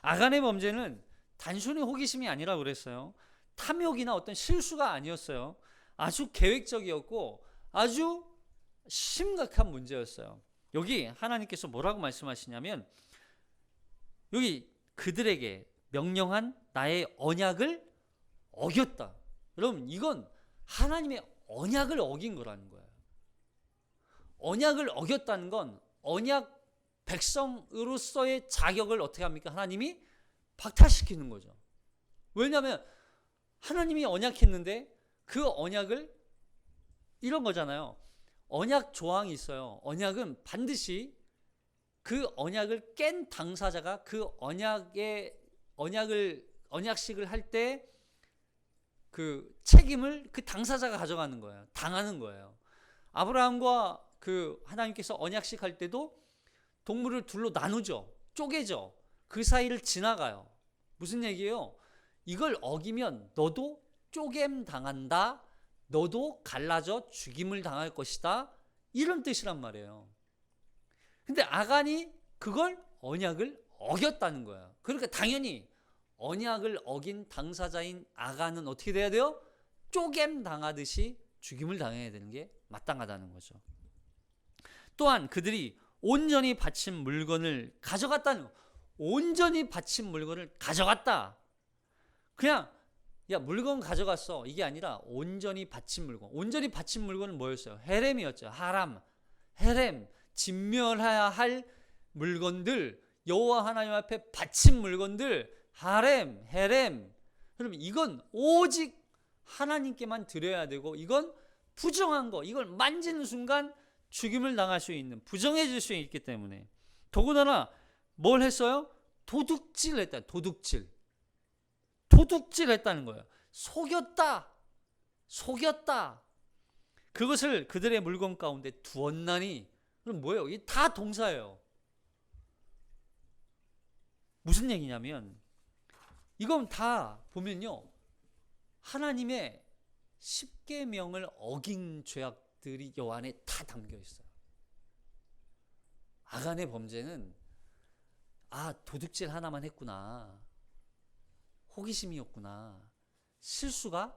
아간의 범죄는 단순히 호기심이 아니라 그랬어요. 탐욕이나 어떤 실수가 아니었어요. 아주 계획적이었고 아주 심각한 문제였어요. 여기 하나님께서 뭐라고 말씀하시냐면 여기 그들에게 명령한 나의 언약을 어겼다. 여러분, 이건 하나님의 언약을 어긴 거라는 거예요. 언약을 어겼다는 건 언약 백성으로서의 자격을 어떻게 합니까? 하나님이 박탈시키는 거죠. 왜냐하면 하나님이 언약했는데 그 언약을, 이런 거잖아요. 언약 조항이 있어요. 언약은 반드시 그 언약을 깬 당사자가 그 언약식을 할 때 그 책임을 그 당사자가 가져가는 거예요. 당하는 거예요. 아브라함과 그 하나님께서 언약식 할 때도 동물을 둘로 나누죠. 쪼개죠. 그 사이를 지나가요. 무슨 얘기예요? 이걸 어기면 너도 쪼갰 당한다. 너도 갈라져 죽임을 당할 것이다. 이런 뜻이란 말이에요. 근데 아간이 그걸 언약을 어겼다는 거예요. 그러니까 당연히 언약을 어긴 당사자인 아간은 어떻게 돼야 돼요? 쪼갰 당하듯이 죽임을 당해야 되는 게 마땅하다는 거죠. 또한 그들이 온전히 바친 물건을 가져갔다는 거. 온전히 바친 물건을 가져갔다. 그냥 야, 물건 가져갔어, 이게 아니라 온전히 바친 물건. 온전히 바친 물건은 뭐였어요? 헤렘이었죠. 하람, 헤렘, 진멸해야 할 물건들, 여호와 하나님 앞에 바친 물건들, 하렘, 헤렘. 여러분, 이건 오직 하나님께만 드려야 되고, 이건 부정한 거, 이걸 만지는 순간 죽임을 당할 수 있는, 부정해질 수 있기 때문에. 더군다나 뭘 했어요? 도둑질 했다. 도둑질 했다는 거예요. 속였다. 그것을 그들의 물건 가운데 두었나니. 그럼 뭐예요? 이게 다 동사예요. 무슨 얘기냐면, 이건 다 보면요, 하나님의 십계명을 어긴 죄악들이 요 안에 다 담겨 있어요. 아간의 범죄는 도둑질 하나만 했구나, 호기심이었구나, 실수가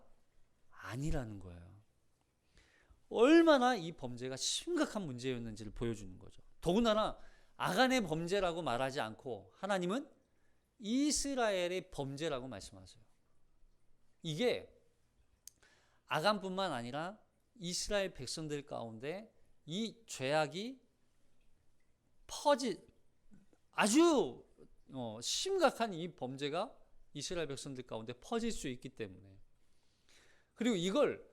아니라는 거예요. 얼마나 이 범죄가 심각한 문제였는지를 보여주는 거죠. 더군다나 아간의 범죄라고 말하지 않고 하나님은 이스라엘의 범죄라고 말씀하세요. 이게 아간뿐만 아니라 이스라엘 백성들 가운데 이 죄악이 아주 심각한 이 범죄가 이스라엘 백성들 가운데 퍼질 수 있기 때문에. 그리고 이걸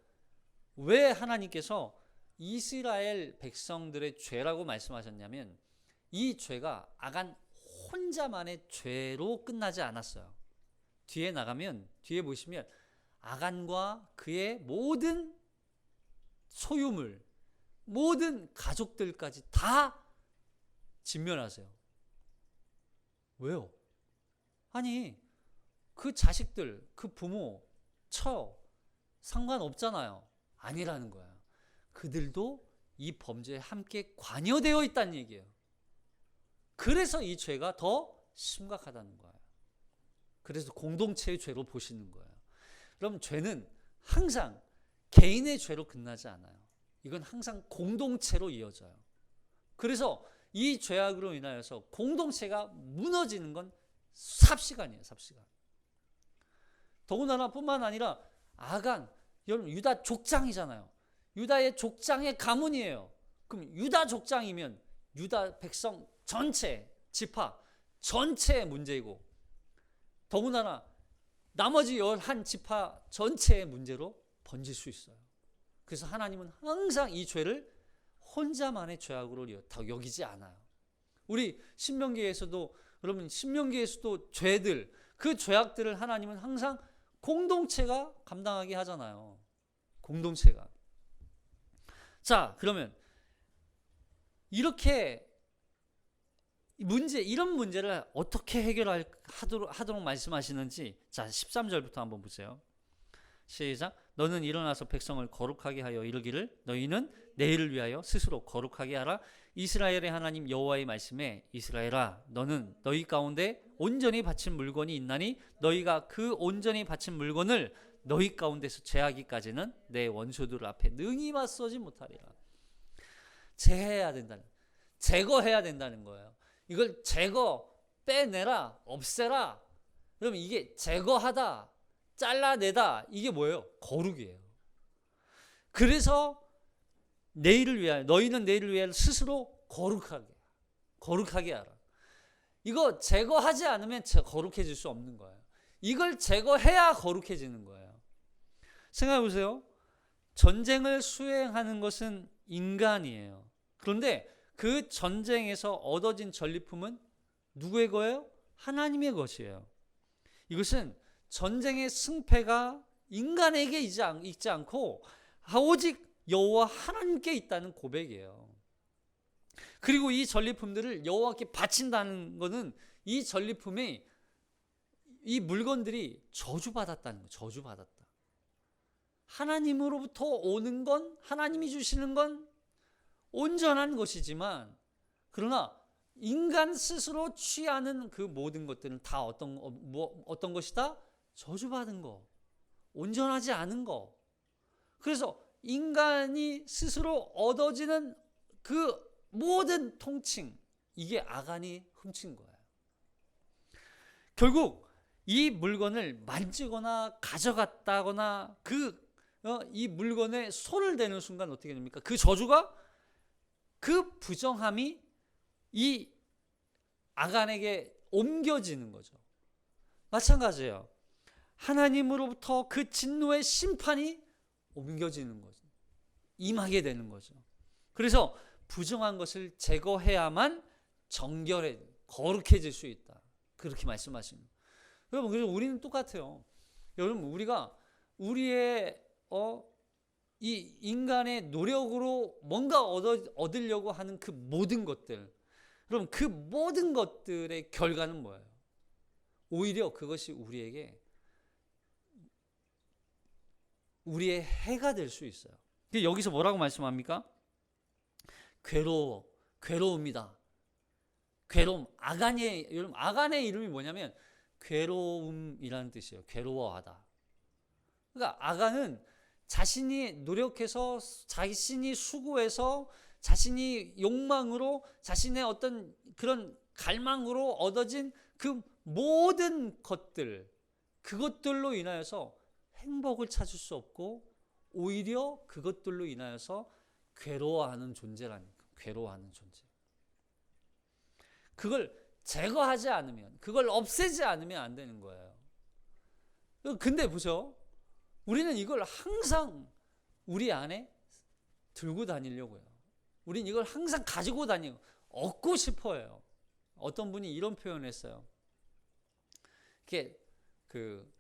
왜 하나님께서 이스라엘 백성들의 죄라고 말씀하셨냐면, 이 죄가 아간 혼자만의 죄로 끝나지 않았어요. 뒤에 보시면 아간과 그의 모든 소유물, 모든 가족들까지 다 진멸하세요. 왜요? 아니, 그 자식들, 그 부모, 상관없잖아요. 아니라는 거예요. 그들도 이 범죄에 함께 관여되어 있다는 얘기예요. 그래서 이 죄가 더 심각하다는 거예요. 그래서 공동체의 죄로 보시는 거예요. 그럼 죄는 항상 개인의 죄로 끝나지 않아요. 이건 항상 공동체로 이어져요. 그래서 이 죄악으로 인하여서 공동체가 무너지는 건 삽시간이에요. 삽시간. 더군다나 뿐만 아니라 아간, 여러분 유다 족장이잖아요. 유다의 족장의 가문이에요. 그럼 유다 족장이면 유다 백성 전체, 지파 전체의 문제이고, 더군다나 나머지 11지파 전체의 문제로 번질 수 있어요. 그래서 하나님은 항상 이 죄를 혼자만의 죄악으로 여기지 않아요. 우리 신명기에서도, 여러분 신명기에서도 죄들, 그 죄악들을 하나님은 항상 공동체가 감당하게 하잖아요. 공동체가. 자, 그러면 이렇게 이런 문제를 어떻게 해결하도록 말씀하시는지, 자 13절부터 한번 보세요. 시작. 너는 일어나서 백성을 거룩하게 하여 이르기를, 너희는 내일을 위하여 스스로 거룩하게 하라. 이스라엘의 하나님 여호와의 말씀에, 이스라엘아, 너는 너희 가운데 온전히 바친 물건이 있나니 너희가 그 온전히 바친 물건을 너희 가운데서 제하기까지는 내 원수들 앞에 능히 맞서지 못하리라. 제거해야 된다는 거예요. 이걸 빼내라, 없애라. 그럼 이게 제거하다, 잘라내다, 이게 뭐예요? 거룩이에요. 그래서 내일을 위하여, 너희는 내일을 위하여 스스로 거룩하게 하라. 이거 제거하지 않으면 거룩해질 수 없는 거예요. 이걸 제거해야 거룩해지는 거예요. 생각해 보세요. 전쟁을 수행하는 것은 인간이에요. 그런데 그 전쟁에서 얻어진 전리품은 누구의 거예요? 하나님의 것이에요. 이것은 전쟁의 승패가 인간에게 있지 않고 오직 여호와 하나님께 있다는 고백이에요. 그리고 이 전리품들을 여호와께 바친다는 것은 이 전리품이, 이 물건들이 저주받았다는 거예요. 저주받았다. 하나님으로부터 오는 건, 하나님이 주시는 건 온전한 것이지만, 그러나 인간 스스로 취하는 그 모든 것들은 다 어떤 것이다? 저주받은 거, 온전하지 않은 거. 그래서 인간이 스스로 얻어지는 그 모든 통칭, 이게 아간이 훔친 거예요. 결국 이 물건을 만지거나 가져갔다거나 이 물건에 손을 대는 순간 어떻게 됩니까? 그 저주가, 그 부정함이 이 아간에게 옮겨지는 거죠. 마찬가지예요. 하나님으로부터 그 진노의 심판이 옮겨지는 거죠. 임하게 되는 거죠. 그래서 부정한 것을 제거해야만 거룩해질 수 있다. 그렇게 말씀하십니다. 여러분, 그래서 우리는 똑같아요. 여러분, 우리가 우리의 이 인간의 노력으로 뭔가 얻으려고 하는 그 모든 것들, 그럼 그 모든 것들의 결과는 뭐예요? 오히려 그것이 우리의 해가 될 수 있어요. 여기서 뭐라고 말씀합니까? 괴로움이다. 괴로움. 여러분, 아간의 이름이 뭐냐면 괴로움이라는 뜻이에요. 괴로워하다. 그러니까 아간은 자신이 노력해서, 자신이 수고해서, 자신이 욕망으로, 자신의 어떤 그런 갈망으로 얻어진 그 모든 것들, 그것들로 인하여서 행복을 찾을 수 없고 오히려 그것들로 인하여서 괴로워하는 존재라니까. 괴로워하는 존재. 그걸 제거하지 않으면, 그걸 없애지 않으면 안 되는 거예요. 근데 보세요. 우리는 이걸 항상 우리 안에 들고 다니려고 해요. 우린 이걸 항상 가지고 다니고 얻고 싶어요. 어떤 분이 이런 표현을 했어요. 이렇게 그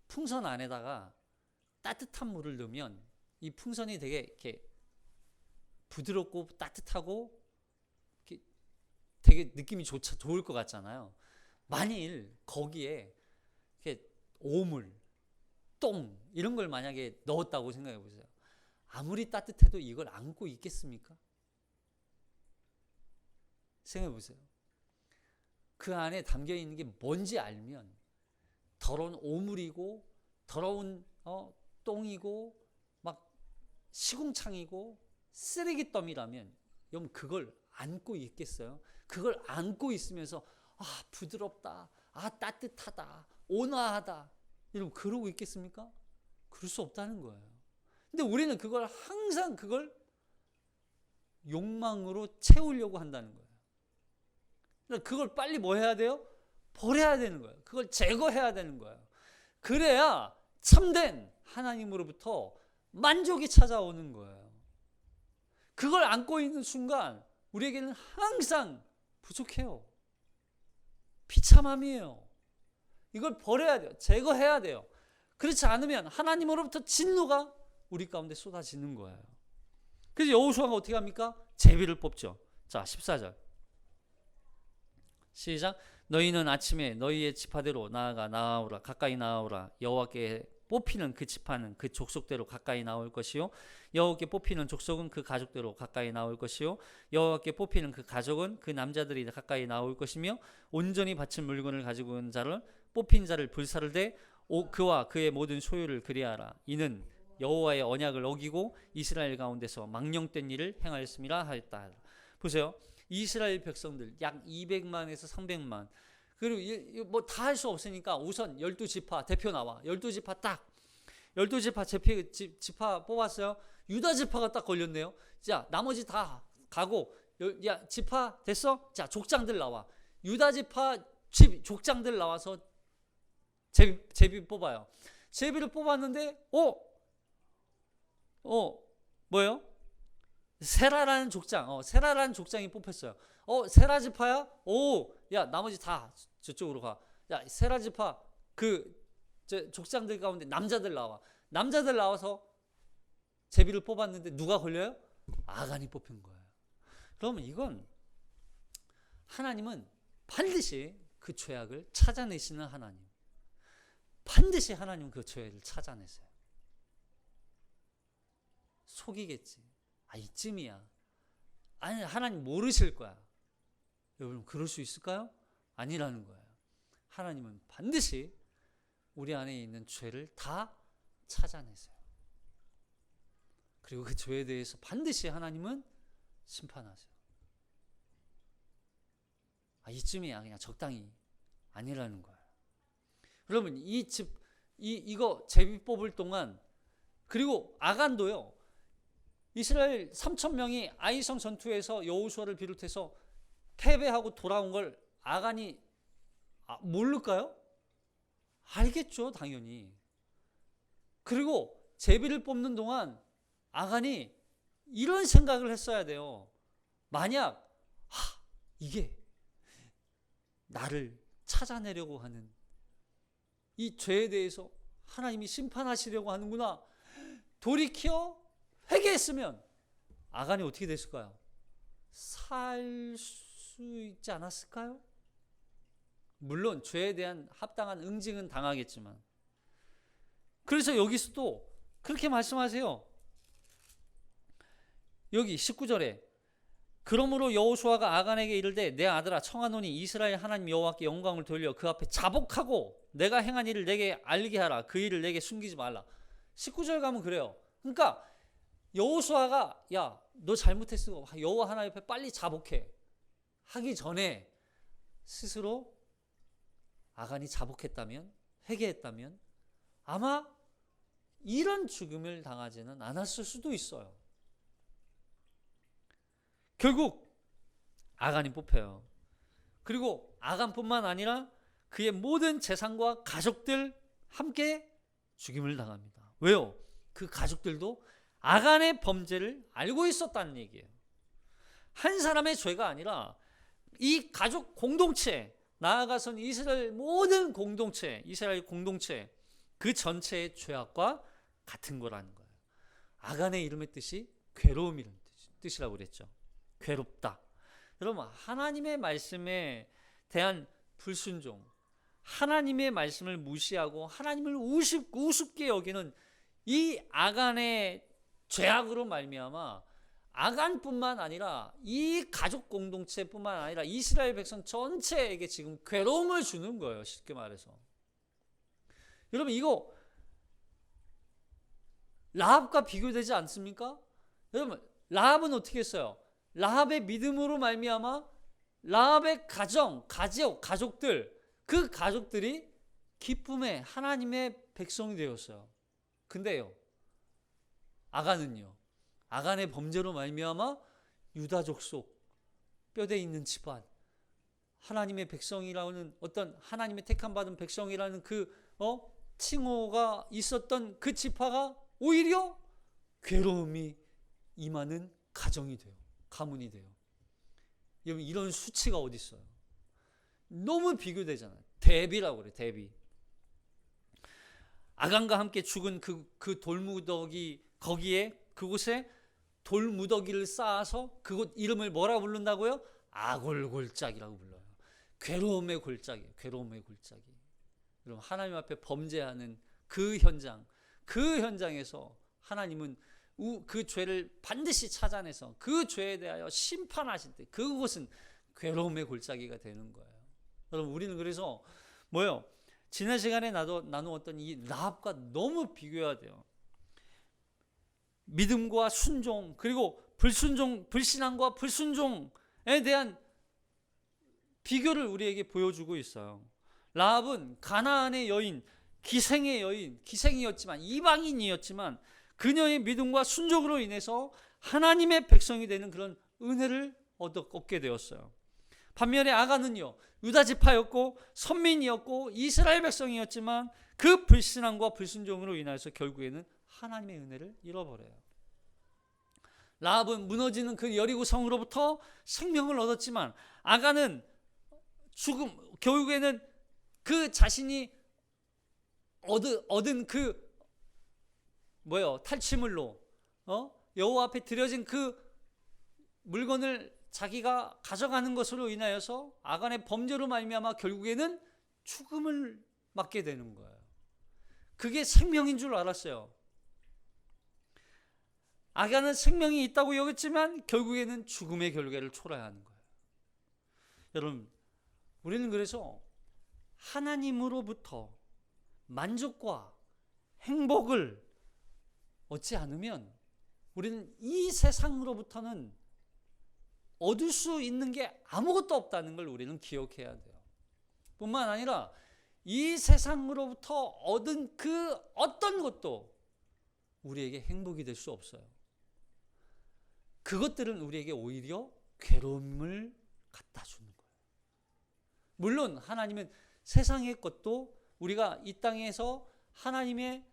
풍선 안에다가 따뜻한 물을 넣으면 이 풍선이 되게 이렇게 부드럽고 따뜻하고 이렇게 되게 느낌이 좋을 것 같잖아요. 만일 거기에 이렇게 오물, 똥 이런 걸 만약에 넣었다고 생각해 보세요. 아무리 따뜻해도 이걸 안고 있겠습니까? 생각해 보세요. 그 안에 담겨 있는 게 뭔지 알면 더러운 오물이고 더러운 똥이고 막 시궁창이고 쓰레기더미라면 여러분 그걸 안고 있겠어요? 그걸 안고 있으면서 부드럽다, 따뜻하다, 온화하다 여러분 그러고 있겠습니까? 그럴 수 없다는 거예요. 근데 우리는 항상 그걸 욕망으로 채우려고 한다는 거예요. 그러니까 그걸 빨리 뭐 해야 돼요? 버려야 되는 거예요. 그걸 제거해야 되는 거예요. 그래야 참된 하나님으로부터 만족이 찾아오는 거예요. 그걸 안고 있는 순간 우리에게는 항상 부족해요. 비참함이에요. 이걸 버려야 돼요. 제거해야 돼요. 그렇지 않으면 하나님으로부터 진노가 우리 가운데 쏟아지는 거예요. 그래서 여호수아가 어떻게 합니까? 제비를 뽑죠. 자, 14절 시작. 너희는 아침에 너희의 지파대로 나아오라. 가까이 나아오라. 여호와께 뽑히는 그 지파는 그 족속대로 가까이 나올 것이요 여호와께 뽑히는 족속은 그 가족대로 가까이 나올 것이요 여호와께 뽑히는 그 가족은 그 남자들이 가까이 나올 것이며 온전히 바친 물건을 가지고 온 자를 뽑힌 자를 불사를 대 그와 그의 모든 소유를 그리하라. 이는 여호와의 언약을 어기고 이스라엘 가운데서 망령된 일을 행하였음이라 하였다. 보세요. 이스라엘 백성들 약 200만에서 300만. 그리고 뭐 다 할 수 없으니까 우선 12지파 대표 나와. 12지파 딱 12지파 지파 뽑았어요. 유다 지파가 딱 걸렸네요. 자, 나머지 다 가고, 야, 지파 됐어? 자, 족장들 나와. 유다 지파 족장들 나와서 제비 뽑아요. 제비를 뽑았는데 뭐예요? 세라라는 족장, 세라라는 족장이 뽑혔어요. 세라 지파야? 야, 나머지 다 저쪽으로 가. 야, 세라 지파 족장들 가운데 남자들 나와. 남자들 나와서 제비를 뽑았는데 누가 걸려요? 아간이 뽑힌 거예요. 그러면 이건 하나님은 반드시 그 죄악을 찾아내시는 하나님. 반드시 하나님은 그 죄를 찾아내세요. 속이겠지. 이쯤이야. 아니, 하나님 모르실 거야. 여러분, 그럴 수 있을까요? 아니라는 거예요. 하나님은 반드시 우리 안에 있는 죄를 다 찾아내세요. 그리고 그 죄에 대해서 반드시 하나님은 심판하세요. 이쯤이야. 그냥 적당히. 아니라는 거예요. 여러분, 이거 제비 뽑을 동안, 그리고 아간도요, 이스라엘 3,000명이 아이성 전투에서 여호수아를 비롯해서 패배하고 돌아온 걸 아간이 모를까요? 알겠죠, 당연히. 그리고 제비를 뽑는 동안 아간이 이런 생각을 했어야 돼요. 만약 이게 나를 찾아내려고 하는 이 죄에 대해서 하나님이 심판하시려고 하는구나, 돌이켜 회개했으면 아간이 어떻게 됐을까요? 살 수 있지 않았을까요? 물론 죄에 대한 합당한 응징은 당하겠지만. 그래서 여기서도 그렇게 말씀하세요. 여기 19절에 그러므로 여호수아가 아간에게 이르되 내 아들아, 청하노니 이스라엘 하나님 여호와께 영광을 돌려 그 앞에 자복하고 내가 행한 일을 내게 알게 하라. 그 일을 내게 숨기지 말라. 19절 가면 그래요. 그러니까 여호수아가 야, 너 잘못했어, 여호와 하나님 앞에 빨리 자복해 하기 전에 스스로 아간이 자복했다면, 회개했다면 아마 이런 죽음을 당하지는 않았을 수도 있어요. 결국 아간이 뽑혀요. 그리고 아간뿐만 아니라 그의 모든 재산과 가족들 함께 죽임을 당합니다. 왜요? 그 가족들도 아간의 범죄를 알고 있었다는 얘기예요. 한 사람의 죄가 아니라 이 가족 공동체, 나아가서는 이스라엘 모든 공동체, 이스라엘 공동체 그 전체의 죄악과 같은 거라는 거예요. 아간의 이름의 뜻이 괴로움이라는 뜻이라고 그랬죠. 괴롭다. 여러분, 하나님의 말씀에 대한 불순종, 하나님의 말씀을 무시하고 하나님을 우습게 여기는 이 아간의 죄악으로 말미암아 아간뿐만 아니라 이 가족 공동체뿐만 아니라 이스라엘 백성 전체에게 지금 괴로움을 주는 거예요. 쉽게 말해서. 여러분, 이거 라합과 비교되지 않습니까? 여러분, 라합은 어떻게 했어요? 라합의 믿음으로 말미암아 라합의 가족들, 그 가족들이 기쁨의 하나님의 백성이 되었어요. 근데요, 아간은요, 아간의 범죄로 말미암아 유다족 속 뼈대 있는 집안, 하나님의 백성이라는 어떤 하나님의 택함 받은 백성이라는 그 칭호가 있었던 그 지파가 오히려 괴로움이 임하는 가정이 돼요. 가문이 돼요. 여러분, 이런 수치가 어디 있어요? 너무 비교되잖아요. 대비라고 그래요. 대비. 아간과 함께 죽은 그 돌무더기, 그곳에 돌무더기를 쌓아서 그곳 이름을 뭐라고 부른다고요? 아골골짜기라고 불러요. 괴로움의 골짜기, 괴로움의 골짜기. 여러분, 하나님 앞에 범죄하는 그 현장에서 하나님은 그 죄를 반드시 찾아내서 그 죄에 대하여 심판하실 때 그곳은 괴로움의 골짜기가 되는 거예요. 여러분, 우리는 그래서 지난 시간에 나누었던 이 라합과 너무 비교해야 돼요. 믿음과 순종, 그리고 불신앙과 불순종의 대한 비교를 우리에게 보여주고 있어요. 라합은 가나안의 여인, 기생의 여인, 기생이었지만 이방인이었지만 그녀의 믿음과 순종으로 인해서 하나님의 백성이 되는 그런 은혜를 얻게 되었어요. 반면에 아간은요, 유다 지파였고 선민이었고 이스라엘 백성이었지만 그 불신앙과 불순종으로 인해서 결국에는 하나님의 은혜를 잃어버려요. 라합은 무너지는 그 여리고 성으로부터 생명을 얻었지만 아간은 결국에는 그 자신이 얻은 그 탈취물로 여호와 앞에 드려진 그 물건을 자기가 가져가는 것으로 인하여서 아간의 범죄로 말미암아 결국에는 죽음을 맞게 되는 거예요. 그게 생명인 줄 알았어요. 아간은 생명이 있다고 여겼지만 결국에는 죽음의 결과를 초래해야 하는 거예요. 여러분, 우리는 그래서 하나님으로부터 만족과 행복을 얻지 않으면 우리는 이 세상으로부터는 얻을 수 있는 게 아무것도 없다는 걸 우리는 기억해야 돼요. 뿐만 아니라 이 세상으로부터 얻은 그 어떤 것도 우리에게 행복이 될 수 없어요. 그것들은 우리에게 오히려 괴로움을 갖다 주는 거예요. 물론 하나님은 세상의 것도 우리가 이 땅에서 하나님의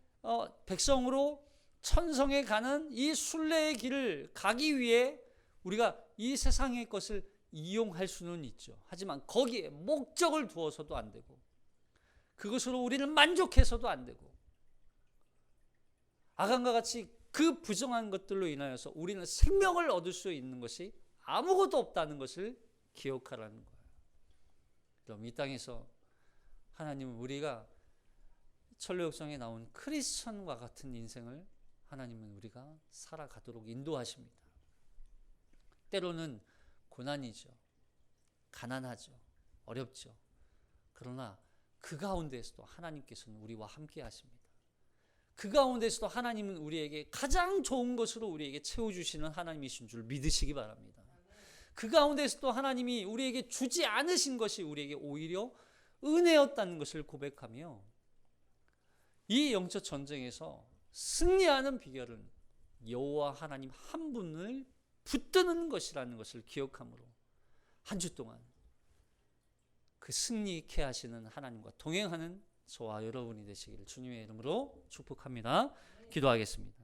백성으로 천성에 가는 이 순례의 길을 가기 위해 우리가 이 세상의 것을 이용할 수는 있죠. 하지만 거기에 목적을 두어서도 안 되고 그것으로 우리를 만족해서도 안 되고 아간과 같이 그 부정한 것들로 인하여서 우리는 생명을 얻을 수 있는 것이 아무것도 없다는 것을 기억하라는 거예요. 그럼 이 땅에서 하나님은 우리가 천로역성에 나온 크리스천과 같은 인생을 하나님은 우리가 살아가도록 인도하십니다. 때로는 고난이죠. 가난하죠. 어렵죠. 그러나 그 가운데에서도 하나님께서는 우리와 함께 하십니다. 그 가운데서도 하나님은 우리에게 가장 좋은 것으로 우리에게 채워주시는 하나님이신 줄 믿으시기 바랍니다. 그 가운데서도 하나님이 우리에게 주지 않으신 것이 우리에게 오히려 은혜였다는 것을 고백하며 이 영적 전쟁에서 승리하는 비결은 여호와 하나님 한 분을 붙드는 것이라는 것을 기억함으로 한 주 동안 그 승리케 하시는 하나님과 동행하는 저와 여러분이 되시기를 주님의 이름으로 축복합니다. 기도하겠습니다.